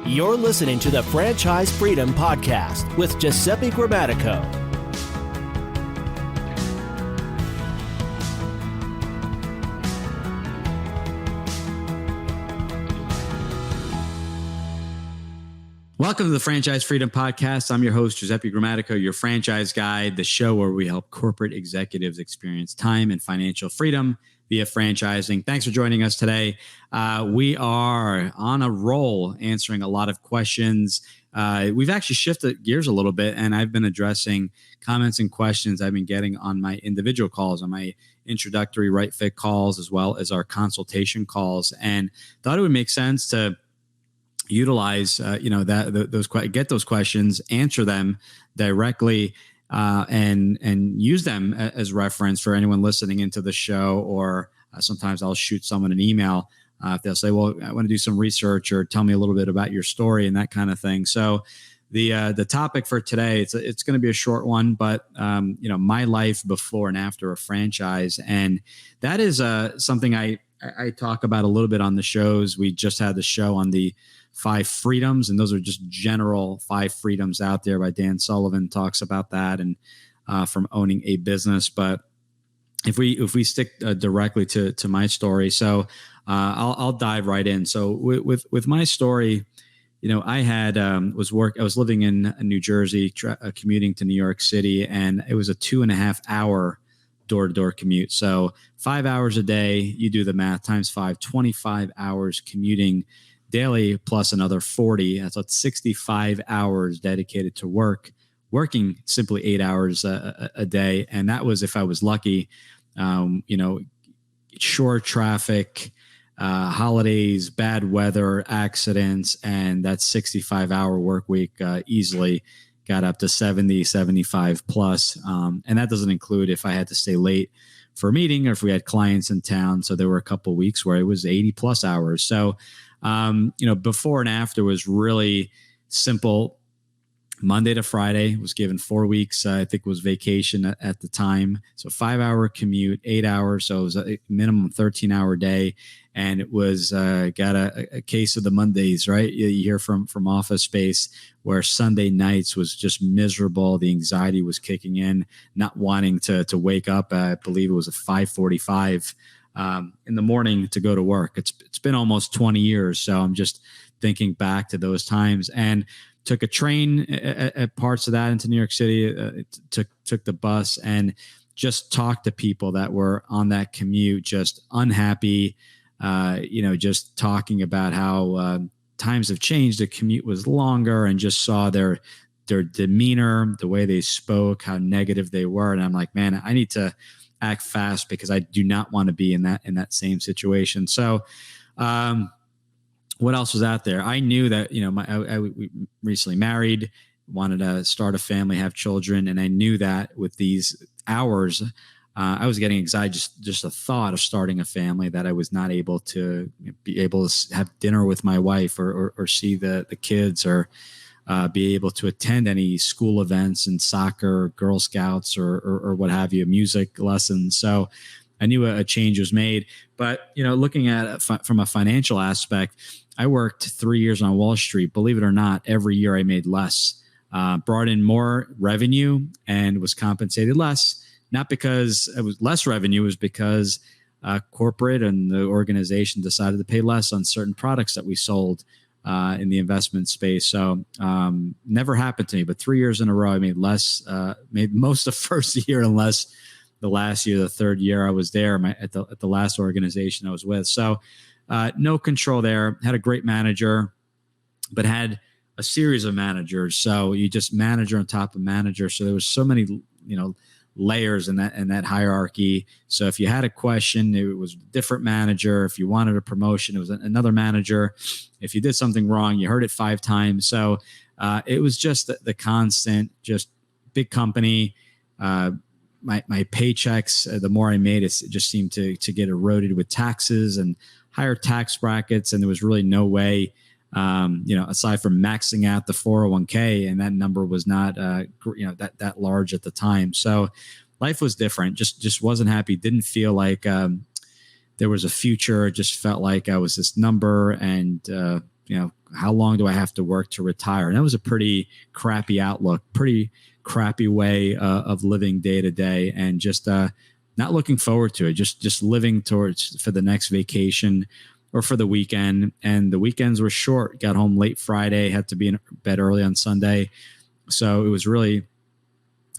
You're listening to the Franchise Freedom Podcast with Giuseppe Grammatico. Welcome to the Franchise Freedom Podcast. I'm your host, Giuseppe Grammatico, your franchise guide, the show where we help corporate executives experience time and financial freedom via franchising. Thanks for joining us today. We are on a roll answering a lot of questions. We've actually shifted gears a little bit, and I've been addressing comments and questions I've been getting on my individual calls, on my introductory Right Fit calls, as well as our consultation calls, and thought it would make sense to utilize, get those questions, answer them directly, and use them as reference for anyone listening into the show. Or sometimes I'll shoot someone an email if they'll say, "Well, I want to do some research or tell me a little bit about your story," and that kind of thing. So the topic for today, it's going to be a short one, but my life before and after a franchise, and that is something I talk about a little bit on the shows. We just had the show on the 5 freedoms, and those are just general 5 freedoms out there by Dan Sullivan. Talks about that and from owning a business. But if we stick directly to my story, so I'll dive right in. So with my story, I had I was living in New Jersey, commuting to New York City, and it was a 2.5 hour door-to-door commute. So 5 hours a day, you do the math, times 5, 25 hours commuting daily, plus another 40. That's 65 hours dedicated to working simply 8 hours a day. And that was if I was lucky. Short traffic, holidays, bad weather, accidents, and that 65-hour work week easily got up to 70, 75 plus. And that doesn't include if I had to stay late for a meeting or if we had clients in town. So there were a couple of weeks where it was 80 plus hours. So before and after was really simple. Monday to Friday, was given 4 weeks. I think was vacation at the time. So 5-hour commute, 8 hours. So it was a minimum 13-hour day. And it was got a case of the Mondays, right? You hear from office space where Sunday nights was just miserable. The anxiety was kicking in, not wanting to wake up. I believe it was at 5:45 in the morning to go to work. It's been almost 20 years. So I'm just thinking back to those times, and took a train at parts of that into New York City, took the bus, and just talked to people that were on that commute, just unhappy, just talking about how times have changed. The commute was longer, and just saw their demeanor, the way they spoke, how negative they were. And I'm like, man, I need to act fast because I do not want to be in that same situation. So, what else was out there? I knew that, we recently married, wanted to start a family, have children. And I knew that with these hours, I was getting anxiety, just the thought of starting a family, that I was not able to be able to have dinner with my wife or see the kids, or be able to attend any school events and soccer, Girl Scouts, or what have you, music lessons. So I knew a change was made. But, looking at it from a financial aspect, I worked 3 years on Wall Street. Believe it or not, every year I made less, brought in more revenue and was compensated less. Not because it was less revenue, it was because corporate and the organization decided to pay less on certain products that we sold in the investment space. So never happened to me, but 3 years in a row, I made less, made most of the first year and less the last year, the third year I was there at the last organization I was with. So no control there. Had a great manager, but had a series of managers. So you just manager on top of manager. So there was so many, layers in that hierarchy. So if you had a question, it was a different manager. If you wanted a promotion, it was another manager. If you did something wrong, you heard it 5 times. So it was just the constant, just big company. My paychecks, the more I made, it just seemed to get eroded with taxes and higher tax brackets. And there was really no way, aside from maxing out the 401k, and that number was not, that large at the time. So life was different. Just wasn't happy. Didn't feel like there was a future. It just felt like I was this number, and how long do I have to work to retire? And that was a pretty crappy outlook, pretty crappy way of living day to day, and just not looking forward to it, just living towards for the next vacation or for the weekend. And the weekends were short. Got home late Friday, had to be in bed early on Sunday. So it was really,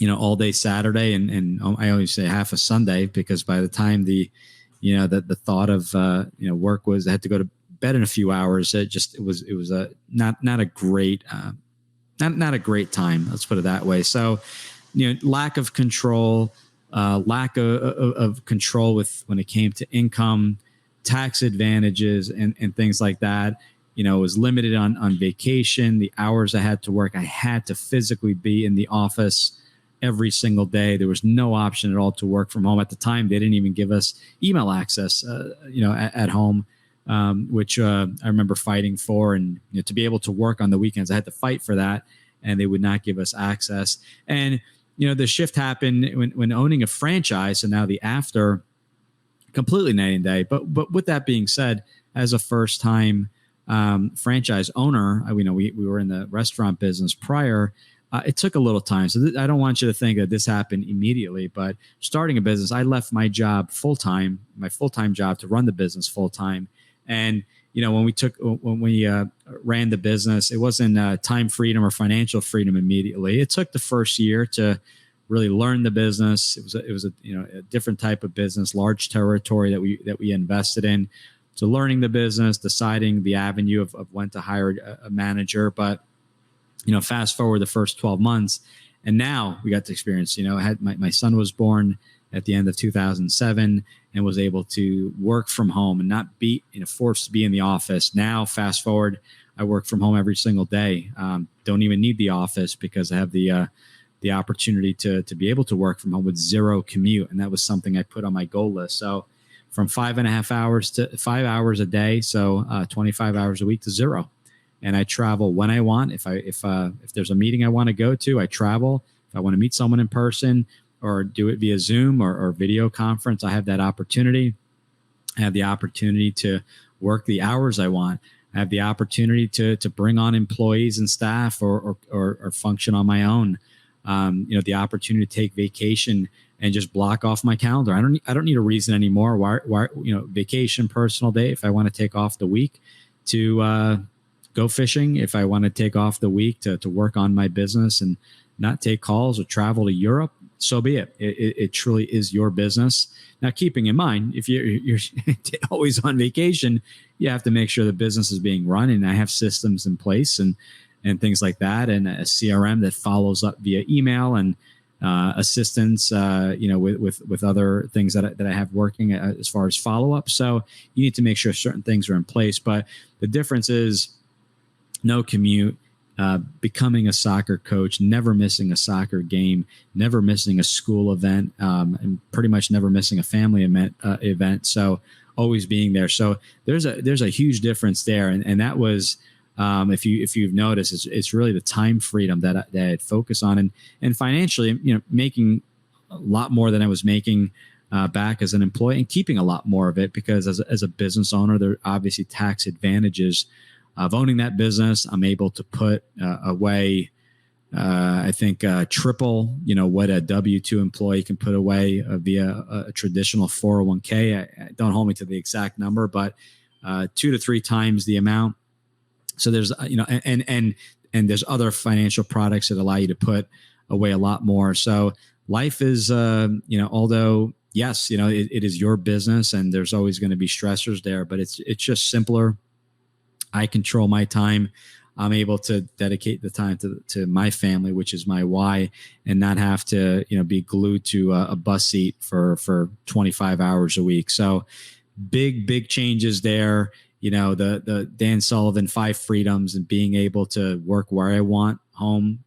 all day Saturday, and I always say half a Sunday, because by the time the thought of work was, I had to go to bed in a few hours. It was not a great not a great time. Let's put it that way. So, lack of control, lack of control when it came to income, tax advantages, and things like that. Was limited on vacation, the hours I had to work. I had to physically be in the office every single day. There was no option at all to work from home. At the time, they didn't even give us email access, at home, which I remember fighting for. And to be able to work on the weekends, I had to fight for that, and they would not give us access. And the shift happened when owning a franchise, and now the after, completely night and day. But with that being said, as a first time franchise owner, we were in the restaurant business prior. It took a little time. So I don't want you to think that this happened immediately, but starting a business, I left my job full-time, my full-time job, to run the business full-time. And, when we ran the business, it wasn't time freedom or financial freedom immediately. It took the first year to really learn the business. It was a different type of business, large territory that we invested in. So learning the business, deciding the avenue of when to hire a manager. But, fast forward the first 12 months, and now we got to experience, I had my son was born at the end of 2007 and was able to work from home and not be forced to be in the office. Now, fast forward, I work from home every single day. Don't even need the office, because I have the opportunity to be able to work from home with zero commute. And that was something I put on my goal list. So from 5.5 hours to 5 hours a day, so 25 hours a week, to zero. And I travel when I want. If there's a meeting I want to go to, I travel. If I want to meet someone in person or do it via Zoom or video conference, I have that opportunity. I have the opportunity to work the hours I want. I have the opportunity to bring on employees and staff or function on my own. The opportunity to take vacation and just block off my calendar. I don't need a reason anymore. Why vacation, personal day. If I want to take off the week to go fishing, if I want to take off the week to work on my business and not take calls or travel to Europe, so be it. It truly is your business. Now, keeping in mind, if you're always on vacation, you have to make sure the business is being run. And I have systems in place and things like that, and a CRM that follows up via email and assistance, with other things that I have working as far as follow up. So you need to make sure certain things are in place. But the difference is no commute, becoming a soccer coach, never missing a soccer game, never missing a school event, and pretty much never missing a family event. So always being there. So there's a huge difference there. And that was, if you've noticed, it's really the time freedom that I'd focus on, and financially, making a lot more than I was making back as an employee, and keeping a lot more of it, because as a business owner, there are obviously tax advantages of owning that business. I'm able to put away, I think, triple, what a W-2 employee can put away via a traditional 401k. Don't hold me to the exact number, but 2 to 3 times the amount. So there's, and there's other financial products that allow you to put away a lot more. So life is, although yes, it is your business and there's always going to be stressors there, but it's just simpler. I control my time. I'm able to dedicate the time to my family, which is my why, and not have to, be glued to a bus seat for 25 hours a week. So big changes there. The Dan Sullivan 5 freedoms, and being able to work where I want, home.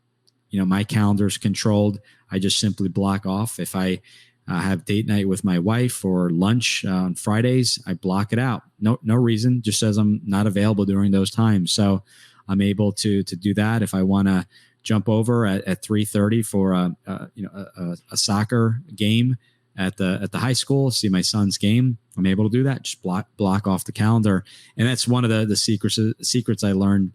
My calendar's controlled. I just simply block off. If I have date night with my wife or lunch on Fridays, I block it out. No reason, just says I'm not available during those times. So I'm able to do that. If I want to jump over at 3:30 for a soccer game at the high school, see my son's game. I'm able to do that. Just block off the calendar. And that's one of the secrets I learned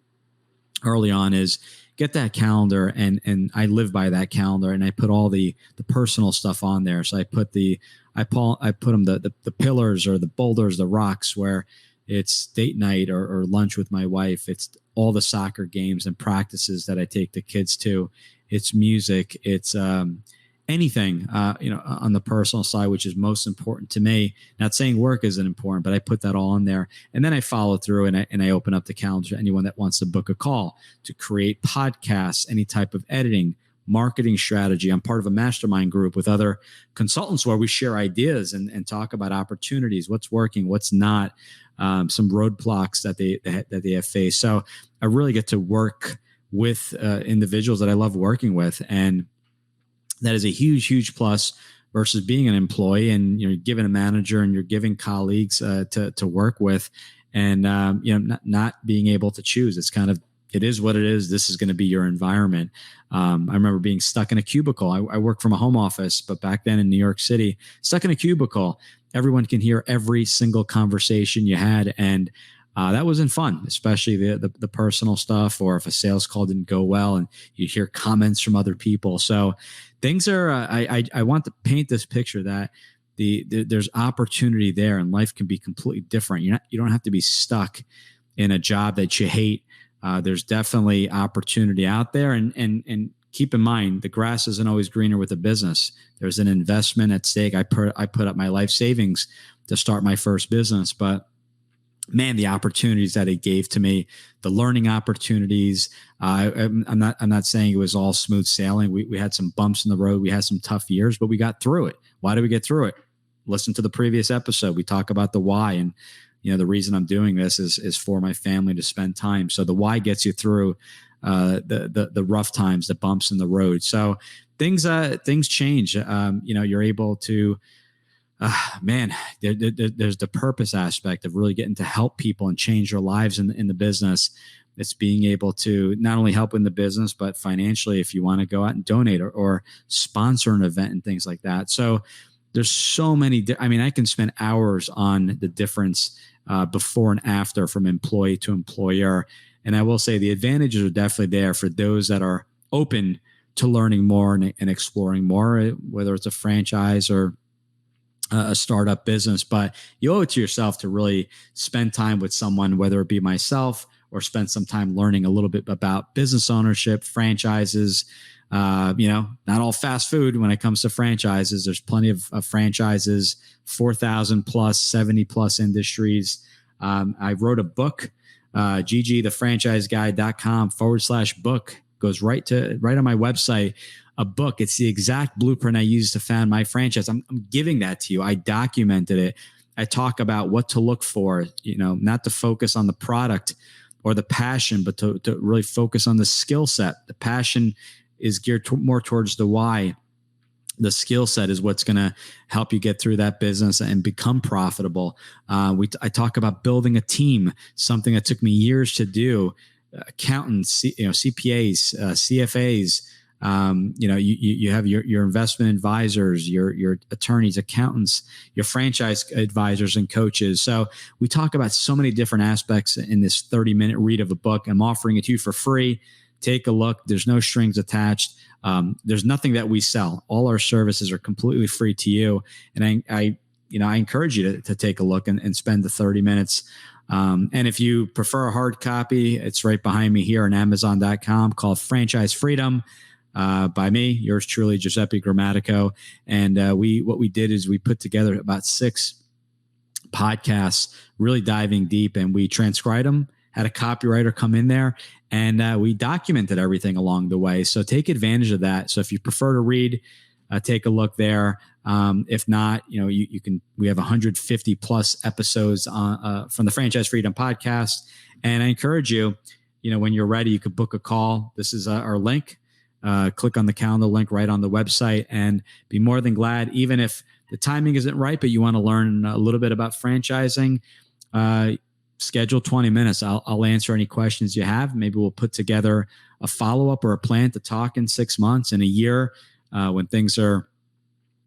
early on is get that calendar. And I live by that calendar, and I put all the personal stuff on there. So I put them the pillars or the boulders, the rocks where it's date night or lunch with my wife. It's all the soccer games and practices that I take the kids to. It's music. It's anything, on the personal side, which is most important to me. Not saying work isn't important, but I put that all in there. And then I follow through and I open up the calendar to anyone that wants to book a call, to create podcasts, any type of editing, marketing strategy. I'm part of a mastermind group with other consultants where we share ideas and talk about opportunities, what's working, what's not, some roadblocks that they have faced. So I really get to work with individuals that I love working with. And that is a huge, huge plus versus being an employee and you're given a manager and you're giving colleagues to work with, and not being able to choose. It's kind of, it is what it is. This is going to be your environment. I remember being stuck in a cubicle. I work from a home office, but back then in New York City, stuck in a cubicle, everyone can hear every single conversation you had, and that wasn't fun, especially the personal stuff, or if a sales call didn't go well and you hear comments from other people. So things are, I want to paint this picture that there's opportunity there, and life can be completely different. You don't have to be stuck in a job that you hate. There's definitely opportunity out there, and keep in mind, the grass isn't always greener with a business. There's an investment at stake. I put up my life savings to start my first business, but man, the opportunities that it gave to me, the learning opportunities. I'm not saying it was all smooth sailing. We had some bumps in the road. We had some tough years, but we got through it. Why did we get through it? Listen to the previous episode. We talk about the why, and the reason I'm doing this is for my family to spend time. So the why gets you through the rough times, the bumps in the road. So things change. You're able to. There's the purpose aspect of really getting to help people and change their lives in the business. It's being able to not only help in the business, but financially, if you want to go out and donate or sponsor an event and things like that. So there's so many, I can spend hours on the difference before and after from employee to employer. And I will say the advantages are definitely there for those that are open to learning more and exploring more, whether it's a franchise or a startup business. But you owe it to yourself to really spend time with someone, whether it be myself or spend some time learning a little bit about business ownership, franchises. Not all fast food when it comes to franchises. There's plenty of franchises, 4,000 plus, 70 plus industries. I wrote a book, ggthefranchiseguy.com/book, goes right on my website. A book. It's the exact blueprint I used to found my franchise. I'm giving that to you. I documented it. I talk about what to look for, not to focus on the product or the passion, but to really focus on the skill set. The passion is geared more towards the why. The skill set is what's going to help you get through that business and become profitable. I talk about building a team, something that took me years to do. Accountants, CPAs, CFAs. You have your investment advisors, your attorneys, accountants, your franchise advisors and coaches. So we talk about so many different aspects in this 30-minute read of a book. I'm offering it to you for free. Take a look. There's no strings attached. There's nothing that we sell. All our services are completely free to you. And I encourage you to take a look and spend the 30 minutes. And if you prefer a hard copy, it's right behind me here on Amazon.com, called Franchise Freedom. By me, yours truly, Giuseppe Grammatico. And what we did is we put together about 6 podcasts, really diving deep, and we transcribed them, had a copywriter come in there, and we documented everything along the way. So take advantage of that. So if you prefer to read, take a look there. If not, you can. We have 150 plus episodes from the Franchise Freedom podcast, and I encourage you. When you're ready, you could book a call. This is our link. Click on the calendar link right on the website, and be more than glad, even if the timing isn't right, but you want to learn a little bit about franchising, schedule 20 minutes. I'll answer any questions you have. Maybe we'll put together a follow-up or a plan to talk in 6 months, in a year, when things are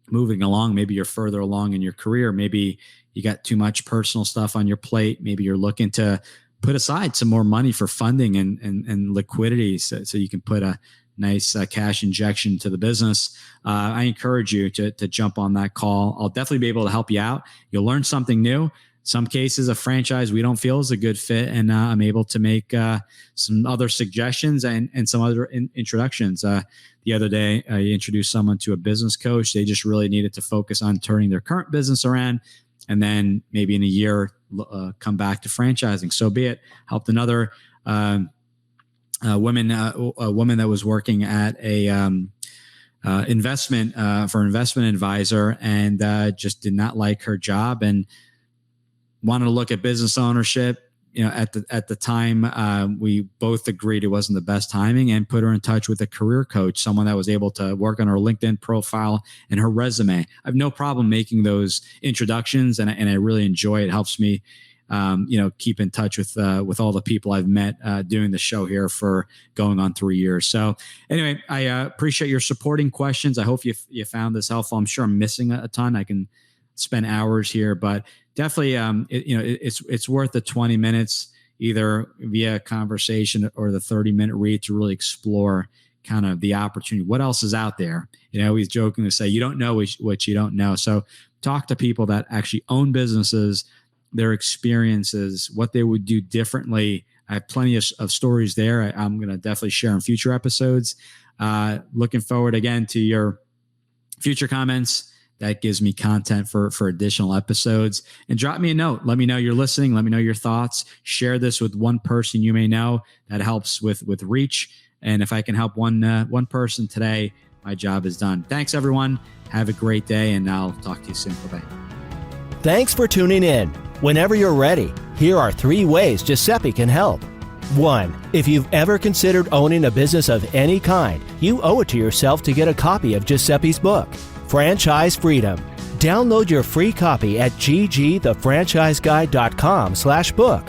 moving along. Maybe you're further along in your career. Maybe you got too much personal stuff on your plate. Maybe you're looking to put aside some more money for funding and liquidity so you can put a nice cash injection to the business. I encourage you to jump on that call. I'll definitely be able to help you out. You'll learn something new. Some cases, a franchise we don't feel is a good fit, and I'm able to make some other suggestions and some other introductions. The other day, I introduced someone to a business coach. They just really needed to focus on turning their current business around, and then maybe in a year come back to franchising. So be it. Helped another woman that was working at a investment advisor, and just did not like her job and wanted to look at business ownership. At the time, we both agreed it wasn't the best timing, and put her in touch with a career coach, someone that was able to work on her LinkedIn profile and her resume. I have no problem making those introductions, and I really enjoy it. It helps me, keep in touch with all the people I've met doing the show here for going on 3 years. So anyway, I appreciate your supporting questions. I hope you found this helpful. I'm sure I'm missing a ton. I can spend hours here, but definitely, it's worth the 20 minutes either via conversation or the 30-minute read to really explore kind of the opportunity. What else is out there? He's joking to say, you don't know what you don't know. So talk to people that actually own businesses, their experiences, what they would do differently. I have plenty of stories there. I'm going to definitely share in future episodes. Looking forward again to your future comments. That gives me content for additional episodes. And drop me a note. Let me know you're listening. Let me know your thoughts. Share this with one person you may know. That helps with reach. And if I can help one person today, my job is done. Thanks, everyone. Have a great day, and I'll talk to you soon. Bye-bye. Thanks for tuning in. Whenever you're ready, here are 3 ways Giuseppe can help. 1. If you've ever considered owning a business of any kind, you owe it to yourself to get a copy of Giuseppe's book, Franchise Freedom. Download your free copy at ggthefranchiseguide.com/book.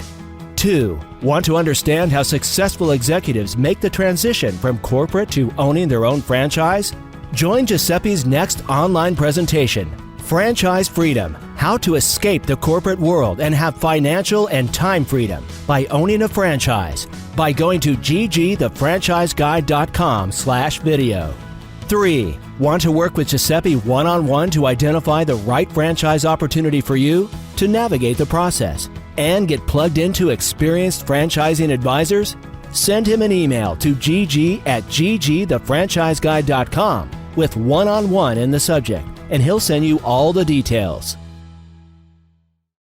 2. Want to understand how successful executives make the transition from corporate to owning their own franchise? Join Giuseppe's next online presentation, Franchise Freedom: How to Escape the Corporate World and Have Financial and Time Freedom by Owning a Franchise, by going to ggthefranchiseguide.com/video. 3. Want to work with Giuseppe one-on-one to identify the right franchise opportunity for you, to navigate the process, and get plugged into experienced franchising advisors? Send him an email to gg@ggthefranchiseguide.com with one-on-one in the subject, and he'll send you all the details.